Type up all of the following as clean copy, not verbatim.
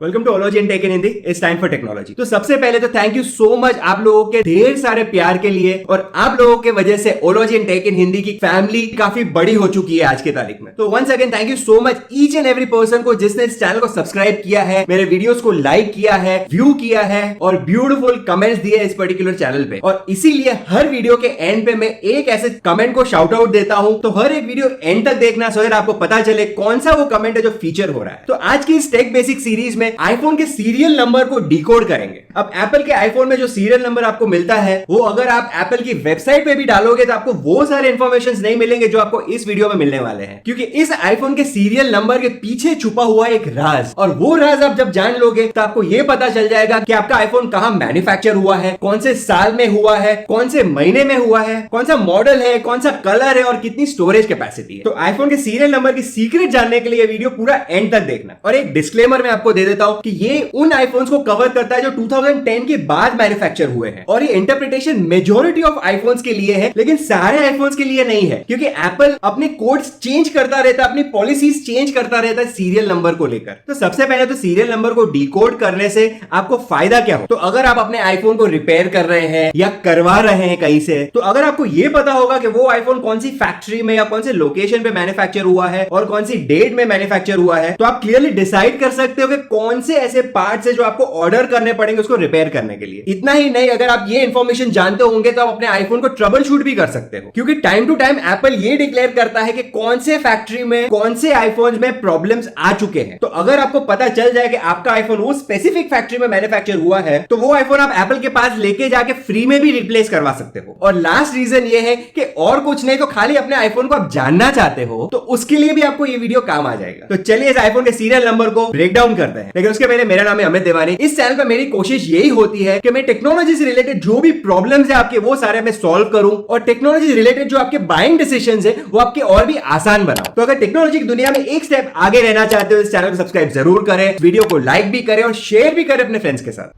Welcome to ology and tech in Hindi. It's time for technology. तो सबसे पहले तो थैंक यू सो मच आप लोगों के ढेर सारे प्यार के लिए, और आप लोगों के वजह से ology and tech in Hindi की फैमिली काफी बड़ी हो चुकी है आज की तारीख में। तो once again thank you so much each and every person को जिसने इस चैनल को सब्सक्राइब किया है, मेरे वीडियोस को लाइक किया है, व्यू किया है और ब्यूटीफुल कमेंट्स दिए इस पर्टिकुलर चैनल पे। और इसीलिए हर वीडियो के एंड पे मैं एक ऐसे कमेंट को शाउट आउट देता हूं, तो हर एक वीडियो एंड तक देखना सो दैट आपको पता चले कौन सा वो कमेंट है जो फीचर हो रहा है। तो आज की इस टेक बेसिक सीरीज में आईफोन के सीरियल नंबर को डिकोड करेंगे। अब एप्पल के आईफोन में जो सीरियल नंबर आपको मिलता है वो अगर आप एप्पल की वेबसाइट पे भी डालोगे तो आपको वो सारे इंफॉर्मेशन नहीं मिलेंगे जो आपको इस वीडियो में मिलने वाले हैं, क्योंकि इस आईफोन के सीरियल नंबर के पीछे छुपा हुआ एक राज, और वो राज आप जब जान लोगे तो आपको ये पता चल जाएगा कि आपका आईफोन कहां मैन्युफैक्चर हुआ है, कौन से साल में हुआ है, कौन से महीने में हुआ है, कौन सा मॉडल है, कौन सा कलर है और कितनी स्टोरेज कैपेसिटी है। तो आईफोन के सीरियल नंबर की सीक्रेट जानने के लिए वीडियो पूरा एंड तक देखना। और एक डिस्क्लेमर मैं आपको दे देता हूं कि ये उन आईफोन्स को कवर करता है जो 2010 के बाद मैन्युफैक्चर हुए हैं, और ये इंटरप्रिटेशन मेजॉरिटी ऑफ आईफोन्स के लिए है, लेकिन सारे आईफोन्स के लिए नहीं है, क्योंकि एप्पल अपने कोड्स चेंज करता रहता है, अपनी पॉलिसीज चेंज करता रहता है सीरियल नंबर को लेकर। तो सबसे पहले तो सीरियल नंबर को डिकोड करने से आपको फायदा क्या हो। तो अगर आप अपने आईफोन को रिपेयर कर रहे हैं या करवा रहे हैं कहीं से, तो अगर आपको यह पता होगा कि वो आईफोन कौन सी फैक्ट्री में या कौन से लोकेशन पे मैन्युफैक्चर हुआ है और कौन सी डेट में मैन्युफैक्चर हुआ है, तो आप क्लियरली डिसाइड कर सकते हो कि कौन से ऐसे पार्ट्स है जो आपको ऑर्डर करने पड़ेंगे उसको रिपेयर करने के लिए। इतना ही नहीं, अगर आप ये इंफॉर्मेशन जानते होंगे तो आप अपने आईफोन को ट्रबल शूट भी कर सकते हो, क्योंकि टाइम टू टाइम एप्पल ये डिक्लेयर करता है कि कौन से फैक्ट्री में कौन से आईफोन में प्रॉब्लम्स आ चुके हैं। तो अगर आपको पता चल जाए कि आपका आईफोन वो स्पेसिफिक फैक्ट्री में मैन्युफैक्चर हुआ है, तो वो आईफोन आप एप्पल के पास लेके जाके फ्री में भी रिप्लेस करवा सकते हो। और लास्ट रीजन ये है कि और कुछ नहीं तो खाली अपने आईफोन को आप जानना चाहते हो, तो उसके लिए भी आपको ये वीडियो काम आ जाएगा। तो चलिए इस आईफोन के सीरियल नंबर को ब्रेक डाउन करते हैं। लेकिन उसके पहले मेरा नाम है अमित देवानी। इस चैनल पर मेरी कोशिश यही होती है कि मैं टेक्नोलॉजी से रिलेटेड जो भी प्रॉब्लम्स है आपके, वो सारे मैं सॉल्व करूं, और टेक्नोलॉजी से रिलेटेड जो आपके बाइंग डिसीजंस है वो आपके और भी आसान बनाऊं। तो अगर टेक्नोलॉजी की दुनिया में एक स्टेप आगे रहना चाहते हो, इस चैनल को सब्सक्राइब जरूर करें, वीडियो को लाइक भी करें और शेयर भी करें अपने फ्रेंड्स के साथ।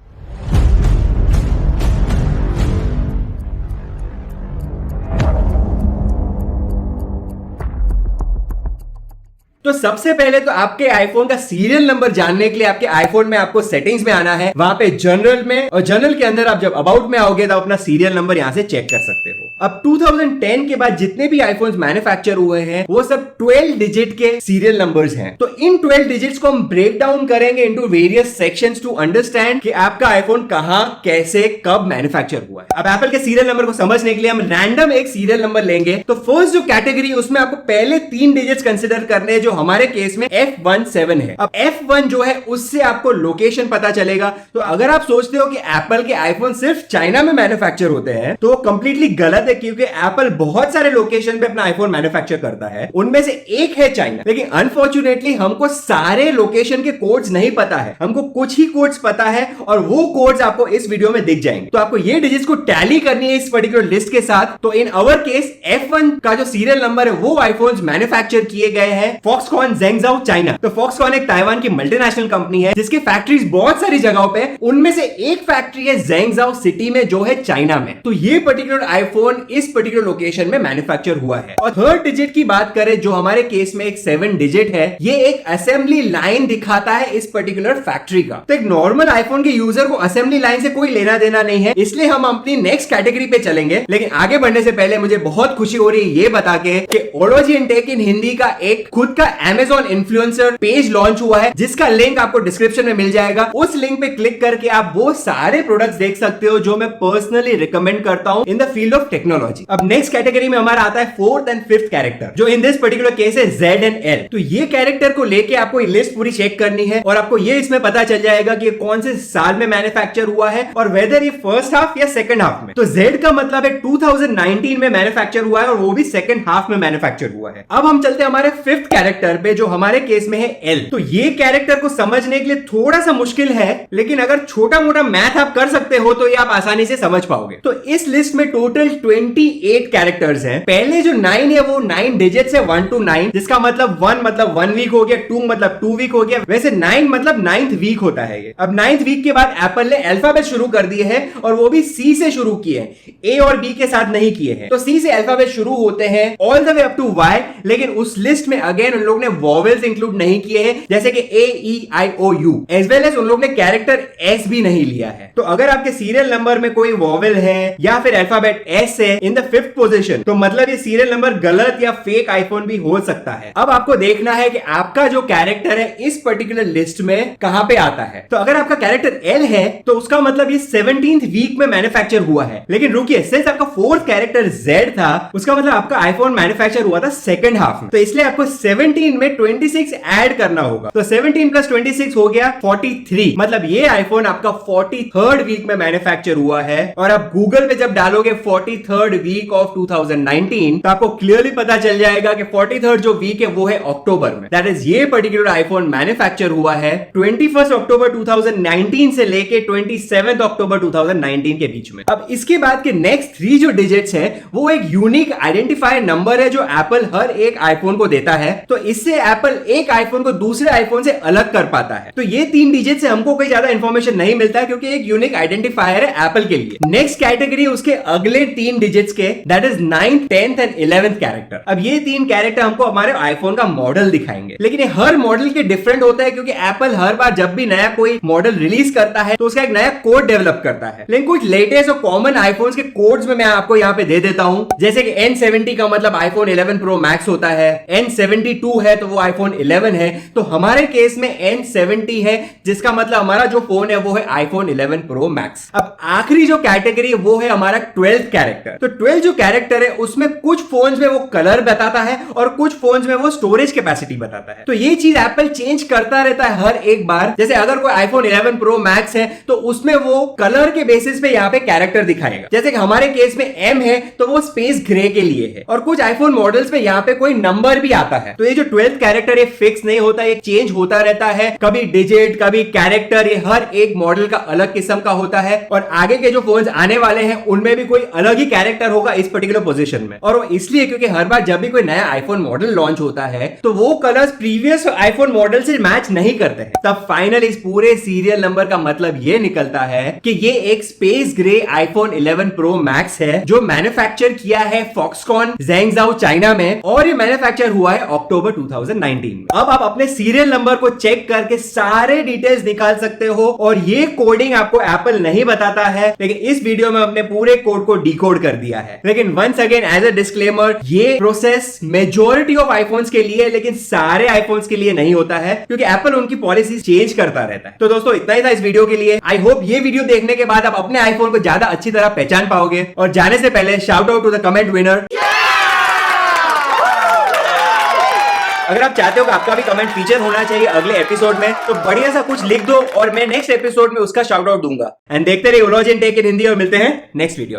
तो सबसे पहले तो आपके आईफोन का सीरियल नंबर जानने के लिए आपके आईफोन में आपको सेटिंग्स में आना है, वहां पे जनरल में, और जनरल के अंदर आप जब अबाउट में आओगे तो अपना सीरियल नंबर यहां से चेक कर सकते हो। अब 2010 के बाद जितने भी आईफोन्स मैन्युफैक्चर हुए हैं वो सब 12 डिजिट के सीरियल नंबर्स हैं। तो इन 12 डिजिट्स को हम ब्रेक डाउन करेंगे into various sections to understand कि आपका आईफोन कहां, कैसे, कब मैन्युफैक्चर हुआ है। अब एप्पल के सीरियल नंबर को समझने के लिए हम रैंडम एक सीरियल नंबर लेंगे। तो फर्स्ट जो कैटेगरी उसमें आपको पहले 3 डिजिट्स कंसिडर करने हैं, जो हमारे केस में F17 है। अब F1 जो है उससे आपको लोकेशन पता चलेगा। तो अगर आप सोचते हो कि एप्पल के आईफोन सिर्फ चाइना में मैन्युफैक्चर होते हैं, तो कंप्लीटली गलत है, क्योंकि एप्पल बहुत सारे लोकेशन पे अपना आईफोन मैन्युफैक्चर करता है, उनमें से एक है चाइना। लेकिन अनफॉर्चुनेटली हमको सारे लोकेशन के कोड्स नहीं पता है, हमको कुछ ही कोड्स पता है, और वो कोड्स आपको इस वीडियो में दिख जाएंगे। तो आपको ये डिजिट्स को टैली करनी है इस पर्टिकुलर लिस्ट के साथ। तो इन अवर केस F1 का जो सीरियल नंबर है वो आईफोन्स मैन्युफैक्चर किए गए हैं फॉक्सकॉन ज़ेंगज़ाओ चाइना। तो फॉक्सकॉन एक ताइवान की मल्टीनेशनल कंपनी है जिसके फैक्ट्रीज बहुत सारी जगहों पे, उनमें से एक फैक्ट्री है ज़ेंगज़ाओ सिटी में जो है चाइना में। तो ये पर्टिकुलर आईफोन इस पर्टिकुलर लोकेशन में मैन्युफैक्चर हुआ है। और थर्ड डिजिट की बात करें जो हमारे केस में एक 7 डिजिट है, ये एक असेंबली लाइन दिखाता है इस पर्टिकुलर फैक्ट्री का। तो एक नॉर्मल आईफोन के यूजर को असेंबली लाइन से कोई लेना देना नहीं है, इसलिए हम अपनी नेक्स्ट कैटेगरी पे चलेंगे। लेकिन आगे बढ़ने से पहले मुझे बहुत खुशी हो रही है ये बता के कि ology and tech in Hindi का एक खुद का Amazon इन्फ्लुएंसर पेज लॉन्च हुआ है, जिसका लिंक आपको डिस्क्रिप्शन में मिल जाएगा। उस लिंक पे क्लिक करके आप वो सारे प्रोडक्ट्स देख सकते हो जो मैं पर्सनली रिकमेंड करता हूं in the field of technology. अब नेक्स्ट कैटेगरी में हमारा आता है 4th एंड 5th कैरेक्टर, जो इन दिस पर्टिकुलर केस है Z एंड L। तो ये कैरेक्टर को लेके आपको लिस्ट पूरी चेक करनी है, और आपको ये इसमें पता चल जाएगा कि कौन से साल में मैन्युफैक्चर हुआ है और वेदर ये फर्स्ट हाफ या सेकंड हाफ में। तो Z का मतलब है 2019 में मैन्युफैक्चर हुआ है, और वो भी सेकंड हाफ में मैन्युफैक्चर हुआ है। अब हम चलते हैं हमारे 5th कैरेक्टर पे, जो हमारे केस में है L। तो ये कैरेक्टर को समझने के लिए थोड़ा सा मुश्किल है, लेकिन अगर छोटा मोटा मैथ आप कर सकते हो तो ये आप आसानी से समझ पाओगे। तो इस लिस्ट में टोटल 28 कैरेक्टर्स हैं। पहले जो 9 है वो 9 डिजिट्स है 1 to 9, जिसका मतलब 1 मतलब 1 वीक हो गया, 2 मतलब 2 वीक हो गया, वैसे 9 मतलब 9th वीक होता है ये। अब 9th वीक के बाद एप्पल ने अल्फाबेट शुरू कर दिए हैं, और वो भी C से शुरू किए हैं, A और B के साथ नहीं किए हैं। तो C से अल्फाबेट शुरू होते हैं all the way up to Y, लेकिन उस लिस्ट में अगेन उन लोग ने वॉवेल्स इंक्लूड नहीं किए हैं, जैसे कि AEIOU, एज वेल एज उन लोग ने कैरेक्टर S भी नहीं लिया है। तो अगर आपके सीरियल नंबर में कोई वॉवेल है या फिर अल्फाबेट S है इन द 5th पोजीशन, तो मतलब ये सीरियल नंबर गलत या फेक आईफोन भी हो सकता है। अब आपको देखना है कि आपका जो कैरेक्टर है इस पर्टिकुलर लिस्ट में कहां पे आता है। तो अगर आपका कैरेक्टर L है तो उसका मतलब ये 17th वीक में मैन्युफैक्चर हुआ है। लेकिन रुकिए, सिंस आपका 4th कैरेक्टर Z था, उसका मतलब आपका आईफोन मैन्युफैक्चर हुआ था सेकंड हाफ में, तो इसलिए आपको 17 में 26 ऐड करना होगा। तो 17 प्लस 26 हो गया 43, मतलब ये आईफोन आपका 43rd वीक में मैन्युफैक्चर हुआ है। और आप गूगल पे जब डालोगे 43rd वीक ऑफ 2019 तो आपको क्लियरली पता चल जाएगा कि 43rd जो वीक है वो है अक्टूबर में। दैट इज ये पर्टिकुलर आईफोन मैन्युफैक्चर हुआ है 21 अक्टूबर 2019 से लेके 27 अक्टूबर 2019 के बीच में। अब इसके बाद के नेक्स्ट 3 जो डिजिट्स है वो एक यूनिक आइडेंटिफायर नंबर है जो एप्पल हर एक आईफोन को देता है। तो इससे एप्पल एक आईफोन को दूसरे आईफोन से अलग कर पाता है। तो ये 3 डिजिट से हमको कोई ज्यादा इंफॉर्मेशन नहीं मिलता है क्योंकि एक यूनिक आइडेंटिफायर है एप्पल के लिए। नेक्स्ट कैटेगरी उसके अगले 3 डिजिट्स के, that is 9th 10th and 11th character. अब ये 3 कैरेक्टर हमको हमारे आईफोन का मॉडल दिखाएंगे, लेकिन ये हर मॉडल के डिफरेंट होता है क्योंकि एप्पल हर बार जब भी नया कोई मॉडल रिलीज करता है तो उसका एक नया कोड डेवलप करता है। लेकिन कुछ लेटेस्ट और कॉमन आईफोन्स के कोड्स में मैं आपको यहाँ पे दे देता हूं, जैसे कि N70 का मतलब आईफोन 11 प्रो मैक्स होता है, N72 है तो वो आईफोन 11 है। तो हमारे केस में N70 है जिसका मतलब हमारा जो फोन है वो है आईफोन 11 प्रो मैक्स। अब आखिरी जो कैटेगरी है वो है हमारा 12th कैरेक्टर। तो 12 जो कैरेक्टर है उसमें कुछ फोन्स में वो कलर बताता है और कुछ फोन्स में वो स्टोरेज कैपेसिटी बताता है। तो ये चीज एप्पल चेंज करता रहता है हर एक बार। जैसे अगर कोई आईफोन 11 प्रो मैक्स है तो उसमें वो कलर के बेसिस पे यहाँ पे कैरेक्टर दिखाएगा। जैसे कि हमारे केस में M है तो वो स्पेस ग्रे के लिए है, और कुछ आईफोन मॉडल्स में यहाँ पे कोई नंबर भी आता है। तो ये जो 12th कैरेक्टर ये फिक्स नहीं होता, ये चेंज होता रहता है, कभी डिजिट कभी कैरेक्टर, ये हर एक मॉडल का अलग किस्म का होता है। और आगे के जो फोन्स आने वाले हैं उनमें भी कोई अलग ही कैरेक्टर होगा इस पर्टिकुलर पोजीशन में। और वो इसलिए क्योंकि हर बार जब भी कोई नया आईफोन मॉडल लॉन्च होता है तो वो कलर्स प्रीवियस आईफोन मॉडल से मैच नहीं करते हैं। तब फाइनल इस पूरे सीरियल नंबर का मतलब ये निकलता है कि ये एक space grey iPhone 11 pro max है जो मैन्युफैक्चर किया है फॉक्सकॉन ज़ेंगझाओ चाइना में, और ये मैन्युफैक्चर हुआ है अक्टूबर 2019 में। अब आप अपने सीरियल नंबर को चेक करके सारे डिटेल्स निकाल सकते हो, और ये कोडिंग आपको एप्पल नहीं बताता है, लेकिन इस वीडियो में हमने पूरे कोड को डिकोड कर दिया है। लेकिन once again as a disclaimer, ये प्रोसेस मेजॉरिटी ऑफ आईफोन्स के लिए, लेकिन सारे आईफोन्स के लिए नहीं होता है क्योंकि एप्पल उनकी पॉलिसी चेंज करता रहता है। तो दोस्तों इतना ही था इस वीडियो के लिए। आई होप ये वीडियो देखने के बाद आप अपने आईफोन को ज्यादा अच्छी तरह पहचान पाओगे। और जाने से पहले shout out to the comment winner. अगर आप चाहते हो कि आपका भी कमेंट फीचर होना चाहिए अगले एपिसोड में तो बढ़िया सा कुछ लिख दो और मैं नेक्स्ट एपिसोड में उसका शाउट आउट दूंगा। एंड देखते रहिए उलॉजिन टेक इन हिंदी, और मिलते हैं नेक्स्ट वीडियो में।